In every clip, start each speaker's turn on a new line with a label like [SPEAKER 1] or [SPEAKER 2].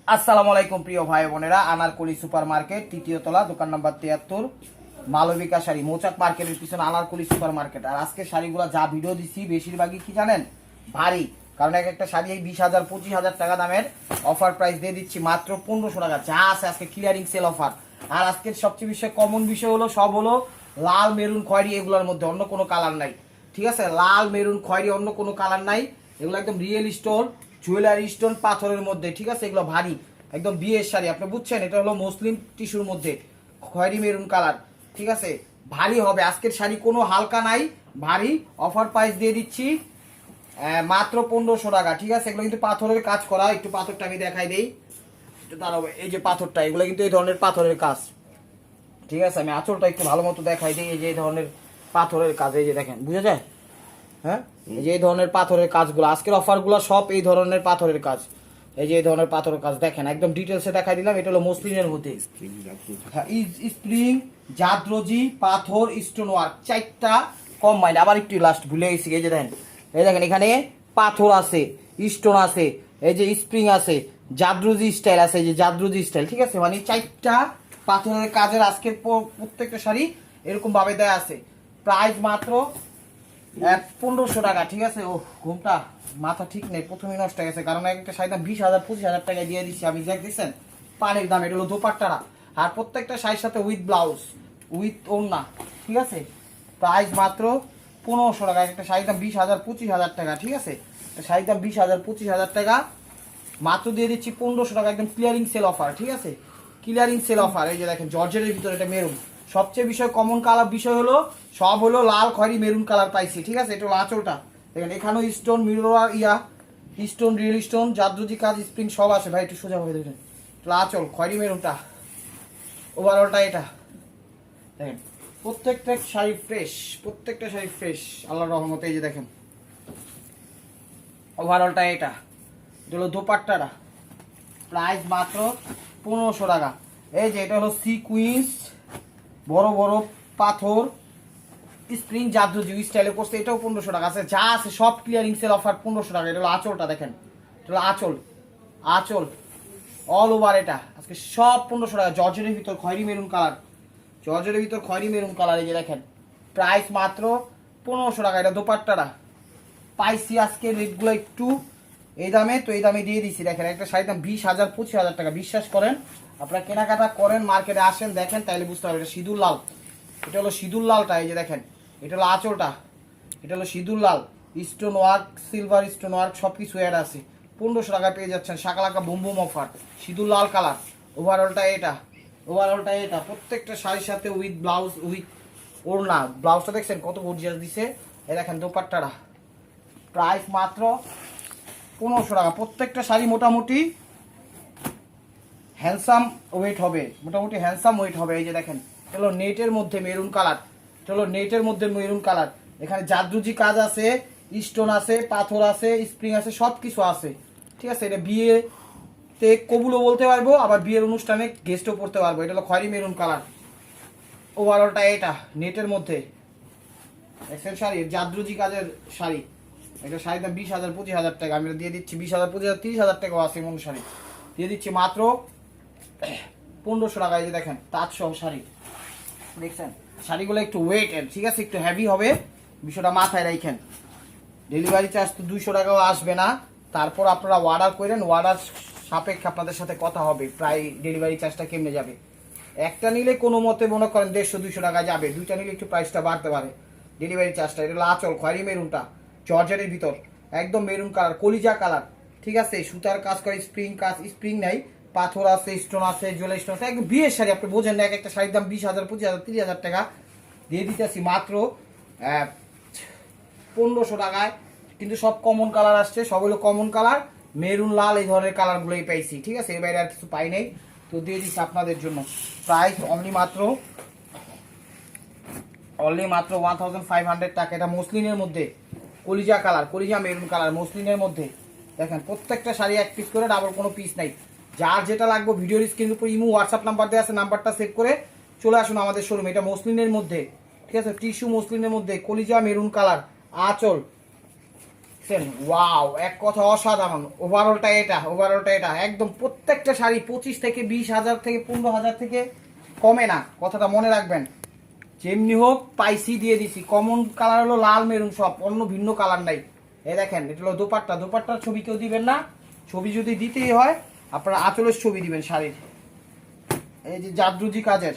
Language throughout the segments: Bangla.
[SPEAKER 1] আসসালামু আলাইকুম প্রিয় ভাই বোনেরা, আনারকলি সুপার মার্কেট, তৃতীয় তলা, দোকান নাম্বার 73, মালবিকা শাড়ি, মৌচাক মার্কেটের পিছনে আনারকলি সুপার মার্কেট। আর আজকে শাড়িগুলো যা ভিডিও দিচ্ছি বেশিরভাগই কি জানেন, ভারী। কারণ এক একটা শাড়ি এই 20,000 25,000 টাকা দামের অফার প্রাইস দিয়ে দিচ্ছি মাত্র 1500 টাকা। যা আছে আজকে ক্লিয়ারিং সেল অফার। আর আজকের সবচেয়ে বিষয় কমন বিষয় হলো সব হলো লাল, মেরুন, খয়েরি, এগুলোর মধ্যে অন্য কোনো কালার নাই। ঠিক আছে, লাল, মেরুন, খয়েরি, অন্য কোনো কালার নাই। এগুলো একদম রিয়েল স্টোন, জুয়েলারি স্টোন, পাথরের মধ্যে। ঠিক আছে, এগুলো ভারী একদম বিয়ের শাড়ি, আপনি বুঝছেন। এটা হলো মুসলিম টিস্যুর মধ্যে খয়েরি মেরুন কালার। ঠিক আছে, ভারী হবে আজকের শাড়ি, কোনো হালকা নাই, ভারী। অফার প্রাইস দিয়ে দিচ্ছি মাত্র 1500 টাকা। ঠিক আছে, এগুলো কিন্তু পাথরের কাজ করা। একটু পাথরটা আমি দেখাই দিই, একটু দাঁড়াবো। এই যে পাথরটা, এগুলো কিন্তু এই ধরনের পাথরের কাজ। ঠিক আছে, আমি আঁচলটা একটু ভালো মতো দেখাই দিই। এই যে এই ধরনের পাথরের কাজ, এই যে দেখেন, বুঝা যায়? হ্যাঁ, এই যে এই ধরনের পাথরের কাজগুলো, আজকের অফারগুলো সব এই ধরনের পাথরের কাজ। এই যে এই ধরনের পাথরের কাজ দেখেন, একদম ডিটেলসে দেখাই দিলাম। এটা হলো মসলিনের মধ্যে স্প্রিং, জাদরজি, পাথর, স্টোন ওয়ার্ক, 4টা কম্বাইন্ড। আবার একটু লাস্ট ভুলে গেছি, এই যে দেখেন, এই দেখেন এখানে পাথর আছে, স্টোন আছে, এই যে স্প্রিং আছে, জাদরজি স্টাইল আছে, এই যে জাদরজি স্টাইল। ঠিক আছে, মানে 4টা পাথরের কাজের আজকের প্রত্যেকটা শাড়ি এরকম ভাবে দেয়া আছে। প্রাইস মাত্র 1500 টাকা। ঠিক আছে, ও ঘুমটা মাথা ঠিক নেই, প্রথমে নষ্ট হয়ে গেছে। কারণ একটা শাড়ির দাম 20,000 25,000 টাকা দিয়ে দিচ্ছি আমি। দেখ দিচ্ছেন পানির দাম। এটা হলো দোপাট্টারা, আর প্রত্যেকটা শাড়ির সাথে উইথ ব্লাউজ, উইথ ওড়না। ঠিক আছে, প্রাইস মাত্র 1500 টাকা। একটা শাড়ির দাম 20,000 25,000 টাকা। ঠিক আছে, একটা শাড়ির দাম 20,000 25,000 টাকা, মাত্র দিয়ে দিচ্ছি 1500 টাকা। একদম ক্লিয়ারিং সেল অফার। ঠিক আছে, ক্লিয়ারিং সেল অফার। এই যে দেখেন জর্জেটের ভিতরে এটা মেরুন। সবচেয়ে বিষয় কমন কালার বিষয় হলো সব হলো লাল, খয়েরি, মেরুন কালার পাইছি। ঠিক আছে, এটা হলো আঁচলটা দেখেন, এখানেও স্টোন, মিরর ইয়া স্টোন, রিয়েল স্টোন, জাদরুজি কাজ, স্প্রিং সব আছে ভাই। একটু সোজা হয়ে দেখেন, আঁচল খয়েরি মেরুনটা, ওভারঅলটা এটা দেখেন। প্রত্যেকটা শাড়ি ফ্রেশ, প্রত্যেকটা শাড়ি ফ্রেশ আল্লাহর রহমতে। এই যে দেখেন ওভারঅলটা এটা হলো দোপাট্টাটা। প্রাইস মাত্র 1500 টাকা। এই যে এটা হলো সিকুইন্স, বড় বড় পাথর, স্প্রিং, জাদরজি স্টাইলে করছে, এটাও 1500 টাকা আছে। যা আছে সব ক্লিয়ারিং সেল অফার 1500 টাকা। এটা হলো আঁচলটা দেখেন, এটা হলো আঁচল, আঁচল অল ওভার। এটা আজকে সব 1500 টাকা। জর্জেটের ভিতর খয়েরি মেরুন কালার, জর্জেটের ভিতর খয়েরি মেরুন কালার। এই যে দেখেন প্রাইস মাত্র 1500 টাকা। এটা দোপাট্টাটা পাইছি আজকে রেটগুলো একটু এই দামে, তো এই দামে দিয়ে দিচ্ছি। দেখেন একটা শাড়ির দাম 20,000 25,000 টাকা। বিশ্বাস করেন, আপনারা কেনাকাটা করেন, মার্কেটে আসেন, দেখেন, তাইলে বুঝতে পারবেন। এটা সিঁদুর লাল, এটা হলো সিঁদুর লালটা। এই যে দেখেন, এটা হলো আঁচলটা, এটা হলো সিঁদুর লাল, stone work, silver stone work, সব কিছু অ্যাড আছে। 1500 টাকায় পেয়ে যাচ্ছেন শাকালাকা বুম বুম অফার, সিঁদুর লাল কালার। ওভারঅলটা এটা, ওভারঅলটা এটা। প্রত্যেকটা শাড়ির সাথে উইথ ব্লাউজ, উইথ ওড়না। ব্লাউজটা দেখছেন কত গর্জিয়াস দিছে। এই দেখেন দোপাট্টাটা, প্রাইস মাত্র 1500 টাকা। প্রত্যেকটা শাড়ি মোটামুটি হ্যান্ডসাম ওয়েট হবে, মোটামুটি হ্যান্ডসাম ওয়েট হবে। এই যে দেখেন, এটা হলো নেটের মধ্যে মেরুন কালার, এটা হলো নেটের মধ্যে মেরুন কালার। এখানে জাদরুজি কাজ আছে, স্টোন আছে, পাথর আছে, স্প্রিং আছে, সব কিছু আছে। ঠিক আছে, এটা বিয়েতে কবুলও বলতে পারবো, আবার বিয়ের অনুষ্ঠানে গেস্টও পড়তে পারবো। এটা হলো খয়েরি মেরুন কালার। ওভারঅলটা এটা নেটের মধ্যে এক্সেল শাড়ি, জাদরুজি কাজের শাড়ি। এটা শাড়ির দাম 20,000 25,000 টাকা। আমি দিয়ে দিচ্ছি 20,000 25,000 30,000 টাকাও আছে এমন শাড়ি দিয়ে দিচ্ছি মাত্র 1500 টাকা। এই যে দেখেন তাঁত সহ শাড়ি দেখছেন, শাড়িগুলো একটু ওয়েট, ঠিক আছে, একটু হেভি হবে, বিষয়টা মাথায় রাখেন। ডেলিভারি চার্জ তো 200 টাকাও আসবে না। তারপর আপনারা অর্ডার করেন, অর্ডার সাপেক্ষে আপনাদের সাথে কথা হবে প্রায় ডেলিভারি চার্জটা কেমনে যাবে। একটা নিলে কোনো মতে মনে করেন 150-200 টাকা যাবে, দুইটা নিলে একটু প্রাইসটা বাড়তে পারে ডেলিভারি চার্জটা। এটা হলো আঁচল খয়েরি মেরুনটা, জর্জেটের ভিতর একদম মেরুন কালার, কলিজা কালার। ঠিক আছে, সুতার কাজ করে, স্প্রিং কাজ, স্প্রিং নাই, পাথর আছে, স্টোন আছে, জুয়েলারি স্টোন আছে, একদম বিয়ের শাড়ি। আপনি বোঝেন না, এক একটা শাড়ির দাম 20,000 25,000 30,000 টাকা দিয়ে দিতেছি মাত্র 1500 টাকায়। কিন্তু সব কমন কালার আসছে, সব হলো কমন কালার, মেরুন, লাল, এই ধরনের কালারগুলোই পাইছি। ঠিক আছে, এর বাইরে আর কিছু পাই নাই, তো দিয়ে দিচ্ছি আপনাদের জন্য। প্রাইস অনলি মাত্র 1500 টাকা। এটা মসলিনের মধ্যে কলিজা কালার, কলিজা মেরুন কালার, মসলিনের মধ্যে। দেখেন প্রত্যেকটা শাড়ি এক পিস করে, ডাবল কোনো পিস নাই। যার যেটা লাগবে ভিডিওর স্ক্রিনের উপর ইমো হোয়াটসঅ্যাপ নাম্বার দেওয়া আছে, নাম্বারটা সেভ করে চলে আসুন আমাদের শোরুমে। এটা মসলিনের মধ্যে, ঠিক আছে, টিস্যু মসলিনের মধ্যে, কলিজা মেরুন কালার, আঁচল, ওয়াও, এক কথা অসাধারণ। ওভারঅলটা এটা একদম প্রত্যেকটা শাড়ি 25 থেকে 20,000 থেকে 15,000 থেকে কমে না, কথাটা মনে রাখবেন। যেমনি হোক পাইসি দিয়ে দিছি। কমন কালার হলো লাল মেরুন, সব অন্য ভিন্ন কালার নাই। এই দেখেন, এটা হলো দোপাট্টার ছবি কেউ দিবেন না। ছবি যদি দিতেই হয় আপনারা আঁচলের ছবি দিবেন শাড়ির। এই যে জাদরুজি কাজের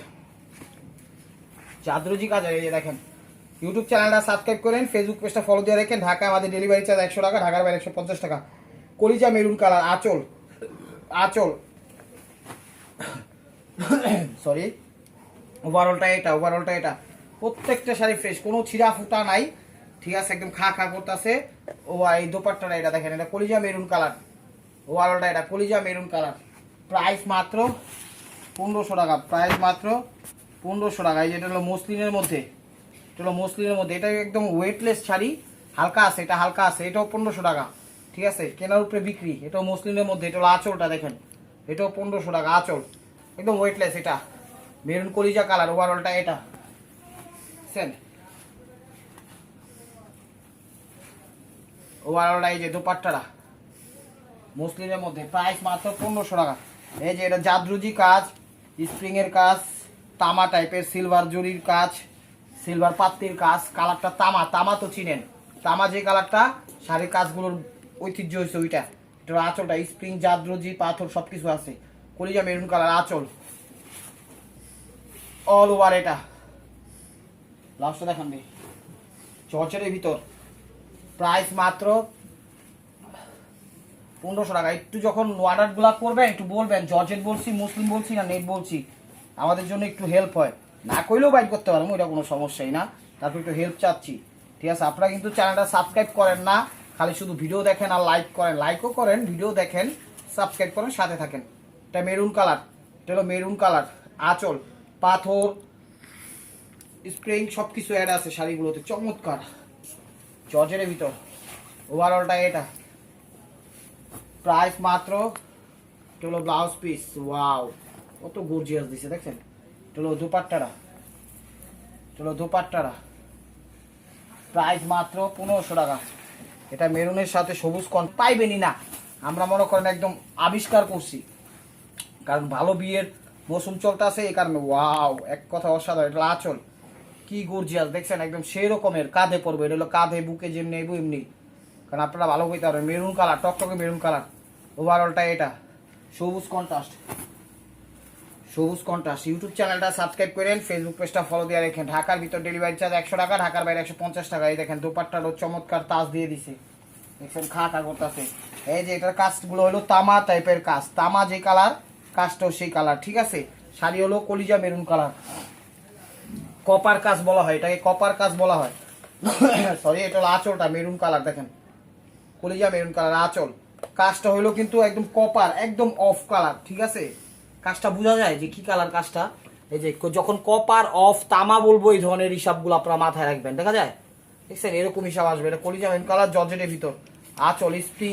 [SPEAKER 1] এই যে দেখেন। ইউটিউব চ্যানেলটা সাবস্ক্রাইব করেন, ফেসবুক পেজটা ফলো দিয়ে রাখেন। ঢাকা আমাদের ডেলিভারি চার্জ 100 টাকা, ঢাকার বাইরে 150 টাকা। কলিজা মেরুন কালার আঁচল সরি, ওভারঅলটা এটা প্রত্যেকটা শাড়ি ফ্রেশ, কোনো ছিঁড়া ফুটা নাই, ঠিক আছে, একদম খা করতেছে। ও এই দোপাট্টাটা এটা দেখেন, এটা কলিজা মেরুন কালার। ওভারঅলটা এটা কলিজা মেরুন কালার। প্রাইস মাত্র 1500 টাকা, এই যেটা হলো মসলিনের মধ্যে, এটা একদম ওয়েটলেস শাড়ি, হালকা আছে, এটাও 1500 টাকা, ঠিক আছে, কেনার উপরে বিক্রি। এটাও মসলিনের মধ্যে, এটা হলো আঁচলটা দেখেন, এটাও 1500 টাকা আঁচল, একদম ওয়েটলেস। এটা মেরুন কলিজা কালার, ওভারঅলটা এটা এই যে দোপাট্টাটা মসলিনের মধ্যে, প্রাইস মাত্র 1500 টাকা। এই যে এটা জাদরুজি কাজ, স্প্রিং এর কাজ, তামা টাইপের, সিলভার জরির কাজ, সিলভার পাত্তির কাজ। কালারটা তামা তো চিনেন, তামা যে কালারটা, শাড়ির কাজগুলোর ঐতিহ্য হয়েছে ওইটা। এটা আঁচলটা স্প্রিং, জাদরুজি, পাথর সবকিছু আছে। কলিজা মেরুন কালার আঁচল, অল ওভার। এটা লাস্টটা দেখান দিই, চর্চের ভিতর, প্রাইস মাত্র 1500 টাকা। একটু যখন অর্ডার গুলা করবেন একটু বলবেন জর্জেট বলছি, মুসলিম বলছি না নেট বলছি, আমাদের জন্য একটু হেল্প হয়। না কইলেও বাইট করতে পারবো, এটা কোনো সমস্যাই না। তারপর একটু হেল্প চাচ্ছি, ঠিক আছে। আপনারা কিন্তু চ্যানেলটা সাবস্ক্রাইব করেন না, খালি শুধু ভিডিও দেখেন আর লাইক করেন। লাইকও করেন, ভিডিও দেখেন, সাবস্ক্রাইব করেন, সাথে থাকেন। এটা মেরুন কালার, এটা হলো মেরুন কালার, আঁচল, পাথর, স্প্রিং সবকিছু অ্যাড আছে শাড়িগুলোতে, চমৎকার জর্জের ভিতর। ওভারঅলটা এটা, প্রাইস মাত্র, এটা হলো ব্লাউজ পিস, ওয়াও কত গর্জিয়াস দিছে দেখছেন। এটা হলো দোপাট্টারা, প্রাইস মাত্র 1500 টাকা। এটা মেরুনের সাথে সবুজ কন পাইবেনই না, আমরা মনে করেন একদম আবিষ্কার করছি, কারণ ভালো বিয়ের মৌসুম চলতেছে এই কারণে। ওয়াও, এক কথা অসাধারণ। এটা আঁচল কি গর্জিয়াস দেখছেন, একদম সেই রকমের। কাঁধে পড়বে, এটা হলো কাঁধে, বুকে যেমনি নেবো এমনি, কারণ আপনারা ভালো কইতে পারবেন। মেরুন কালার, টকটকে মেরুন কালার। ওভারঅলটা এটা সবুজ কন্ট্রাস্ট। ইউটিউব চ্যানেলটা সাবস্ক্রাইব করেন, ফেসবুক পেজটা ফলো দিয়ে রাখেন। ঢাকার ভিতর ডেলিভারি চার্জ 100 টাকা, ঢাকার বাইরে 150 টাকা। এই দেখেন দোপাট্টারও চমৎকার তাজ দিয়ে দিছে, দেখছেন খা করতেছে। এই যে এটার কাজগুলো হলো তামা টাইপের কাজ, তামা যে কালার, কাজটাও সেই কালার, ঠিক আছে। শাড়ি হলো কলিজা মেরুন কালার, কপার কাজ বলা হয় এটাকে, সরি। এটা হলো আঁচলটা মেরুন কালার, দেখেন কলিজা মেরুন কালার আঁচল। কাজটা হইলো কিন্তু একদম কপার, একদম অফ কালার, ঠিক আছে। কাজটা বোঝা যায় যে কি কালার কাজটা। এই যে যখন কপার অফ তামা বলবো, এই ধরনের হিসাবগুলো আপনারা মাথায় রাখবেন, দেখা যায়, দেখছেন এরকম হিসাব আসবে। এটা কলিজা মেরুন কালার, জর্জেটের ভিতর, আঁচল স্প্রিং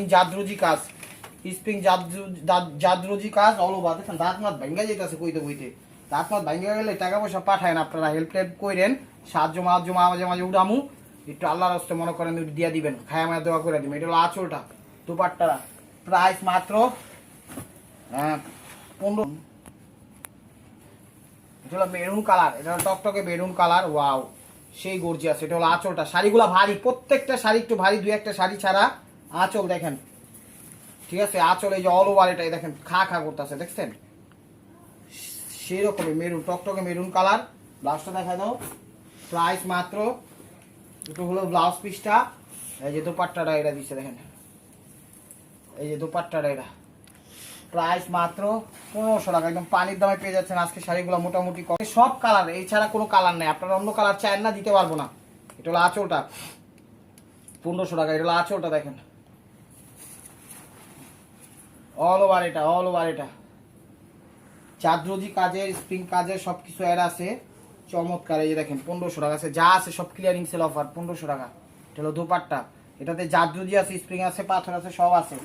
[SPEAKER 1] জাদরুজি কাজ, অল ওভার। দেখেন দাঁত মাত ভাঙ্গা যেতেছে কইতে দাঁত মাত ভাঙ্গা গেলে টাকা পয়সা পাঠায় না, আপনারা হেল্প করেন, সাহায্য মাঝে মাঝে উড়ামু, একটু আল্লাহর হস্তে মনে করেন দিয়া দিবেন, খায়া মায়া দেওয়া করে দিবেন। এটা হলো আঁচলটা, দোপাট্টারা, প্রাইস মাত্র 15। এটা হলো মেরুন কালার, এটা হলো টকটকে মেরুন কালার, ওয়াও সেই গর্জিয়াস। এটা হলো আঁচলটা। শাড়িগুলো ভারী, প্রত্যেকটা শাড়ি একটু ভারী, দুই একটা শাড়ি ছাড়া। আঁচল দেখেন, ঠিক আছে, আঁচল এই যে অল ওভার, এটাই দেখেন খা করতেছে, দেখছেন সেই রকমই মেরুন, টকটকে মেরুন কালার। ব্লাউজটা দেখা দাও, প্রাইস মাত্র, দুটো হলো ব্লাউজ পিসটা। এই যে দোপাট্টাটা এটা দিচ্ছে দেখেন, এই যে দোপাট্টাটা এটা, প্রাইস মাত্র 1500 টাকা। একদম পানির দামে পেয়ে যাচ্ছেন আজকে শাড়িগুলো মোটামুটি সব কালার, এছাড়া কোনো কালার নেই। আপনারা অন্য কালার চান না, দিতে পারবো না। এটা হলো আঁচলটা, 1500 টাকা। এটা হলো আঁচলটা দেখেন, অল ওভার এটা চাদরজি কাজের, স্প্রিং কাজের সবকিছু এর আছে, চমৎকার। এই যে দেখেন 1500 টাকা আছে, যা আছে সব ক্লিয়ারিং সেল অফার, 1500 টাকা। এটা হলো দোপাট্টা, এটাতে জাদরজি আছে, স্প্রিং আছে, পাথর আছে, সব আছে।